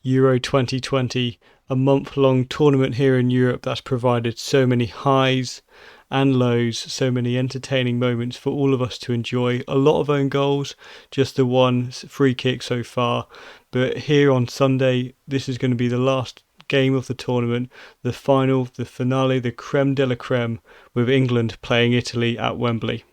Euro 2020, a month-long tournament here in Europe that's provided so many highs and lows, so many entertaining moments for all of us to enjoy. A lot of own goals, just the one free kick so far. But here on Sunday, this is going to be the last game of the tournament, the final, the finale, the creme de la creme, with England playing Italy at Wembley.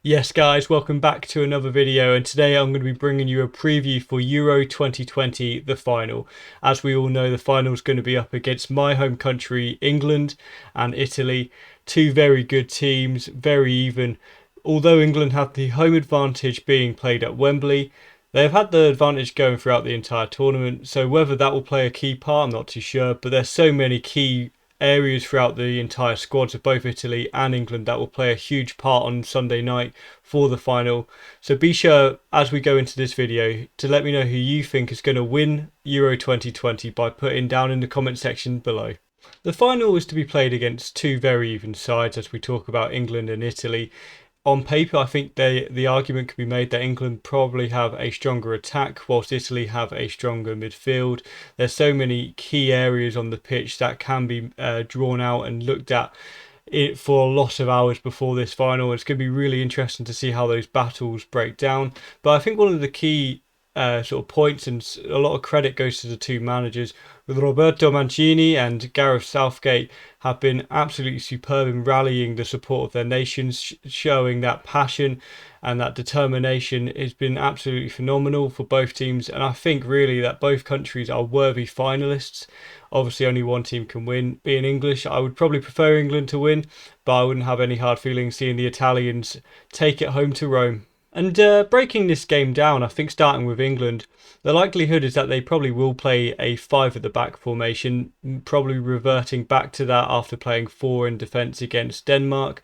Yes guys, welcome back to another video, and today I'm going to be bringing you a preview for Euro 2020, the final. As we all know, the final is going to be up against my home country, England, and Italy. Two very good teams, very even. Although England have the home advantage being played at Wembley, they've had the advantage going throughout the entire tournament, so whether that will play a key part, I'm not too sure, but there's so many key areas throughout the entire squads of both Italy and England that will play a huge part on Sunday night for the final. So be sure, as we go into this video, to let me know who you think is going to win Euro 2020 by putting down in the comment section below. The final is to be played against two very even sides as we talk about England and Italy. On paper, I think the argument could be made that England probably have a stronger attack, whilst Italy have a stronger midfield. There's so many key areas on the pitch that can be drawn out and looked at for a lot of hours before this final. It's going to be really interesting to see how those battles break down. But I think one of the key sort of points, and a lot of credit goes to the two managers, with Roberto Mancini and Gareth Southgate, have been absolutely superb in rallying the support of their nations, showing that passion and that determination has been absolutely phenomenal for both teams. And I think really that both countries are worthy finalists. Obviously only one team can win. Being English, I would probably prefer England to win, but I wouldn't have any hard feelings seeing the Italians take it home to Rome. And breaking this game down, I think starting with England, the likelihood is that they probably will play a 5 at the back formation, probably reverting back to that after playing 4 in defence against Denmark.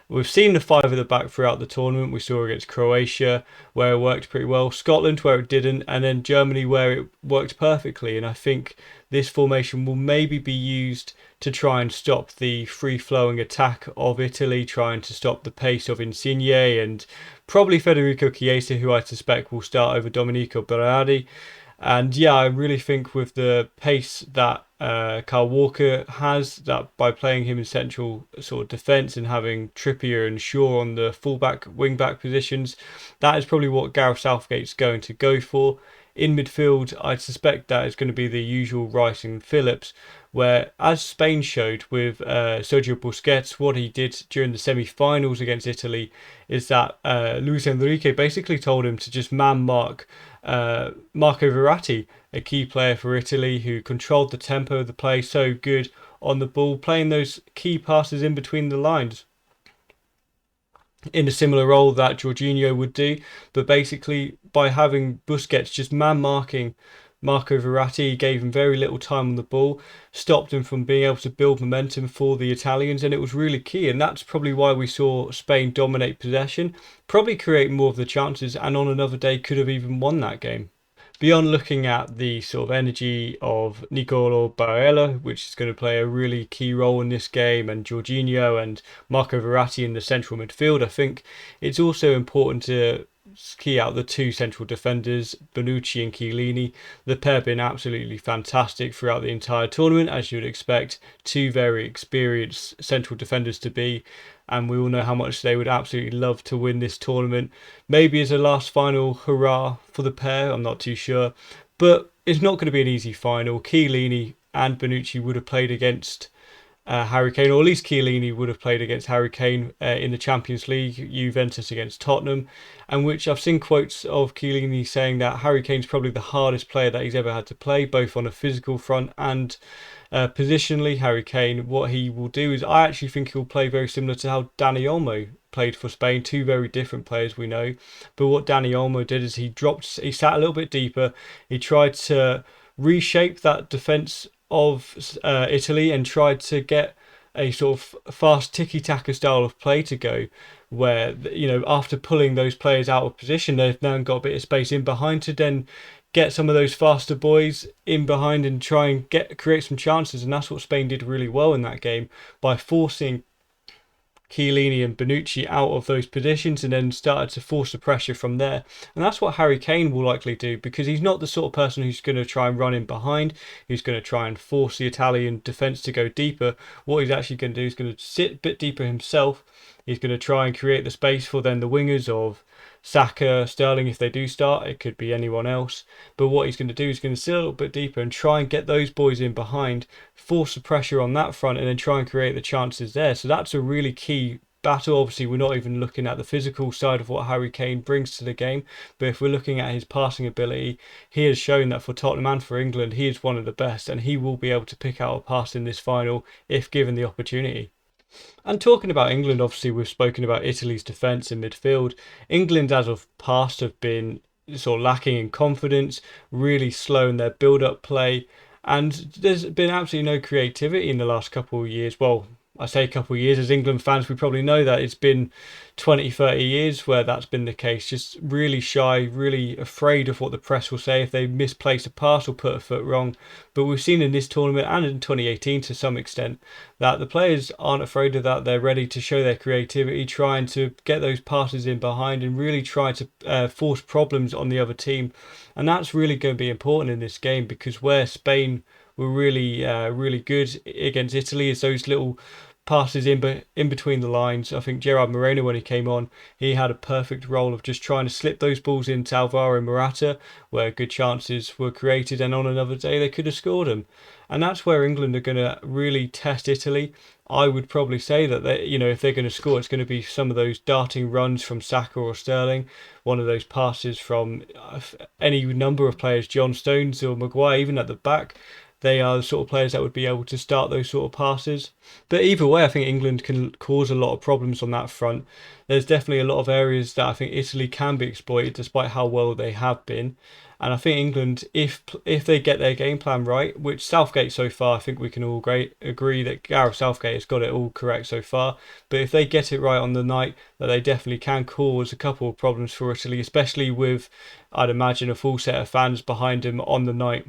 We've seen the 5 at the back throughout the tournament. We saw against Croatia where it worked pretty well, Scotland where it didn't, and then Germany where it worked perfectly. And I think this formation will maybe be used to try and stop the free-flowing attack of Italy, trying to stop the pace of Insigne and probably Federico Chiesa, who I suspect will start over Domenico Berardi. And yeah, I really think with the pace that Kyle Walker has, that by playing him in central sort of defence and having Trippier and Shaw on the fullback, wing-back positions, that is probably what Gareth Southgate's going to go for. In midfield, I suspect that is going to be the usual Rice and Phillips, where, as Spain showed with Sergio Busquets, what he did during the semi-finals against Italy is that Luis Enrique basically told him to just man-mark Marco Verratti, a key player for Italy who controlled the tempo of the play so good on the ball, playing those key passes in between the lines in a similar role that Jorginho would do, but basically by having Busquets just man-marking Marco Verratti, gave him very little time on the ball, stopped him from being able to build momentum for the Italians, and it was really key. And that's probably why we saw Spain dominate possession, probably create more of the chances, and on another day could have even won that game. Beyond looking at the sort of energy of Nicolo Barella, which is going to play a really key role in this game, and Jorginho and Marco Verratti in the central midfield, I think it's also important to key out the two central defenders, Bonucci and Chiellini. The pair have been absolutely fantastic throughout the entire tournament, as you would expect two very experienced central defenders to be, and we all know how much they would absolutely love to win this tournament. Maybe as a last final hurrah for the pair, I'm not too sure, but it's not going to be an easy final. Chiellini and Bonucci would have played against Harry Kane, or at least Chiellini would have played against Harry Kane in the Champions League, Juventus against Tottenham, and which I've seen quotes of Chiellini saying that Harry Kane's probably the hardest player that he's ever had to play, both on a physical front and positionally. Harry Kane, what he will do is, I actually think he'll play very similar to how Dani Olmo played for Spain. Two very different players, we know, but what Dani Olmo did is he sat a little bit deeper, he tried to reshape that defence of Italy and tried to get a sort of fast tiki-taka style of play to go, where, you know, after pulling those players out of position, they've now got a bit of space in behind to then get some of those faster boys in behind and try and create some chances. And that's what Spain did really well in that game, by forcing Chiellini and Bonucci out of those positions and then started to force the pressure from there. And that's what Harry Kane will likely do, because he's not the sort of person who's going to try and run in behind, who's going to try and force the Italian defence to go deeper. What he's actually going to do is going to sit a bit deeper himself. He's going to try and create the space for then the wingers of Saka, Sterling, if they do start. It could be anyone else. But what he's going to do is going to sit a little bit deeper and try and get those boys in behind, force the pressure on that front, and then try and create the chances there. So that's a really key battle. Obviously, we're not even looking at the physical side of what Harry Kane brings to the game, but if we're looking at his passing ability, he has shown that for Tottenham and for England, he is one of the best, and he will be able to pick out a pass in this final if given the opportunity. And talking about England, obviously we've spoken about Italy's defence and midfield. England, as of past, have been sort of lacking in confidence, really slow in their build-up play, and there's been absolutely no creativity in the last couple of years. Well, I say a couple of years, as England fans we probably know that it's been 20, 30 years where that's been the case. Just really shy, really afraid of what the press will say if they misplace a pass or put a foot wrong. But we've seen in this tournament and in 2018 to some extent that the players aren't afraid of that. They're ready to show their creativity, trying to get those passes in behind and really try to force problems on the other team. And that's really going to be important in this game, because where Spain were really good against Italy is those little passes in between the lines. I think Gerard Moreno, when he came on, he had a perfect role of just trying to slip those balls into Alvaro Morata, where good chances were created, and on another day they could have scored them. And that's where England are going to really test Italy. I would probably say that if they're going to score, it's going to be some of those darting runs from Saka or Sterling, one of those passes from any number of players, John Stones or Maguire, even at the back. They are the sort of players that would be able to start those sort of passes. But either way, I think England can cause a lot of problems on that front. There's definitely a lot of areas that I think Italy can be exploited, despite how well they have been. And I think England, if they get their game plan right, which Southgate so far, I think we can all agree that Gareth Southgate has got it all correct so far. But if they get it right on the night, that they definitely can cause a couple of problems for Italy, especially with, I'd imagine, a full set of fans behind him on the night.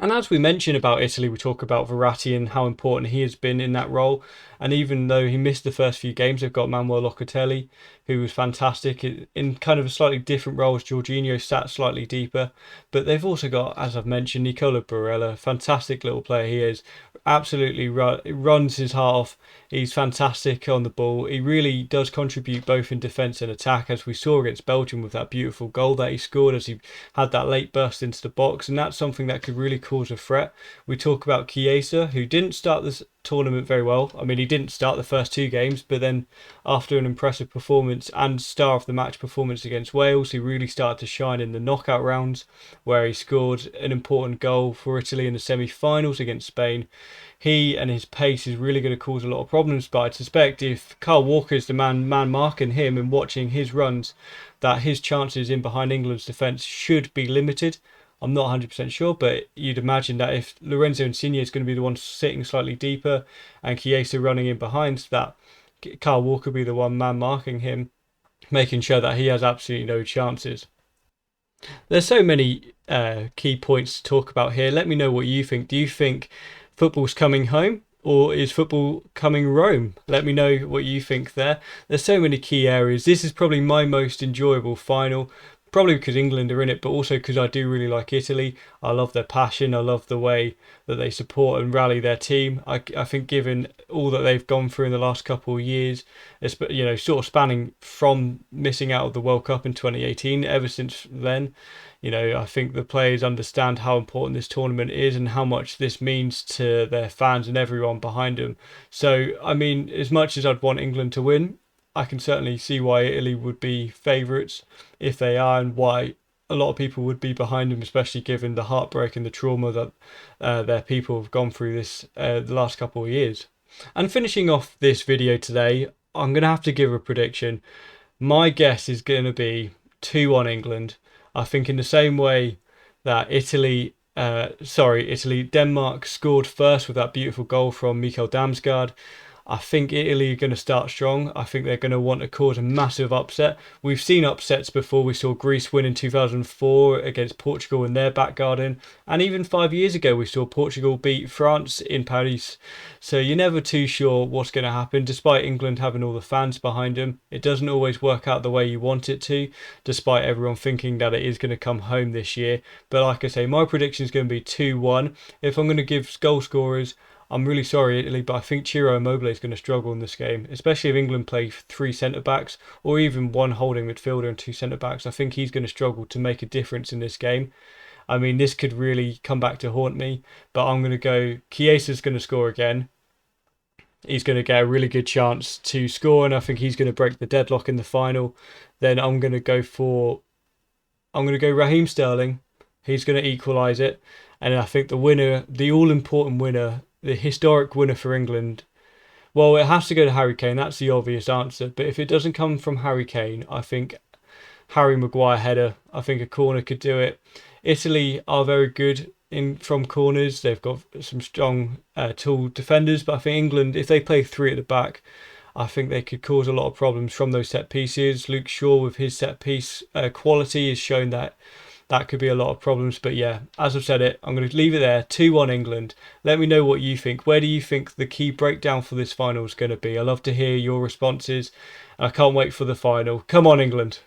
And as we mentioned about Italy, we talk about Verratti and how important he has been in that role. And even though he missed the first few games, they've got Manuel Locatelli, who was fantastic in kind of a slightly different role as Jorginho, sat slightly deeper. But they've also got, as I've mentioned, Nicola Barella, fantastic little player he is. Absolutely runs his heart off. He's fantastic on the ball. He really does contribute both in defence and attack, as we saw against Belgium with that beautiful goal that he scored as he had that late burst into the box. And that's something that could really cause a threat. We talk about Chiesa, who didn't start this tournament very well. I mean, he didn't start the first two games, but then after an impressive performance and star of the match performance against Wales, he really started to shine in the knockout rounds, where he scored an important goal for Italy in the semi-finals against Spain. He and his pace is really going to cause a lot of problems, but I suspect if Kyle Walker is the man marking him and watching his runs, that his chances in behind England's defence should be limited. I'm not 100% sure, but you'd imagine that if Lorenzo Insigne is going to be the one sitting slightly deeper and Chiesa running in behind, that Kyle Walker be the one man marking him, making sure that he has absolutely no chances. There's so many key points to talk about here. Let me know what you think. Do you think football's coming home, or is football coming Rome? Let me know what you think there. There's so many key areas. This is probably my most enjoyable final. Probably because England are in it, but also because I do really like Italy. I love their passion. I love the way that they support and rally their team. I think given all that they've gone through in the last couple of years, sort of spanning from missing out of the World Cup in 2018, ever since then, I think the players understand how important this tournament is and how much this means to their fans and everyone behind them. So, I mean, as much as I'd want England to win, I can certainly see why Italy would be favourites if they are, and why a lot of people would be behind them, especially given the heartbreak and the trauma that their people have gone through the last couple of years. And finishing off this video today, I'm going to have to give a prediction. My guess is going to be 2-1 England. I think in the same way that Denmark scored first with that beautiful goal from Mikael Damsgaard. I think Italy are going to start strong. I think they're going to want to cause a massive upset. We've seen upsets before. We saw Greece win in 2004 against Portugal in their back garden. And even 5 years ago, we saw Portugal beat France in Paris. So you're never too sure what's going to happen. Despite England having all the fans behind them, it doesn't always work out the way you want it to, despite everyone thinking that it is going to come home this year. But like I say, my prediction is going to be 2-1. If I'm going to give goal scorers, I'm really sorry, Italy, but I think Ciro Immobile is going to struggle in this game, especially if England play three centre backs or even one holding midfielder and two centre backs. I think he's going to struggle to make a difference in this game. I mean, this could really come back to haunt me, but I'm going to go. Chiesa's going to score again. He's going to get a really good chance to score, and I think he's going to break the deadlock in the final. Then I'm going to go for. I'm going to go Raheem Sterling. He's going to equalise it, and I think the winner, the all-important winner, the historic winner for England. Well, it has to go to Harry Kane. That's the obvious answer. But if it doesn't come from Harry Kane, I think Harry Maguire header. I think a corner could do it. Italy are very good in from corners. They've got some strong, tall defenders. But I think England, if they play three at the back, I think they could cause a lot of problems from those set pieces. Luke Shaw, with his set piece quality, has shown that that could be a lot of problems. But yeah, as I've said it, I'm going to leave it there. 2-1 England. Let me know what you think. Where do you think the key breakdown for this final is going to be? I love to hear your responses. I can't wait for the final. Come on, England.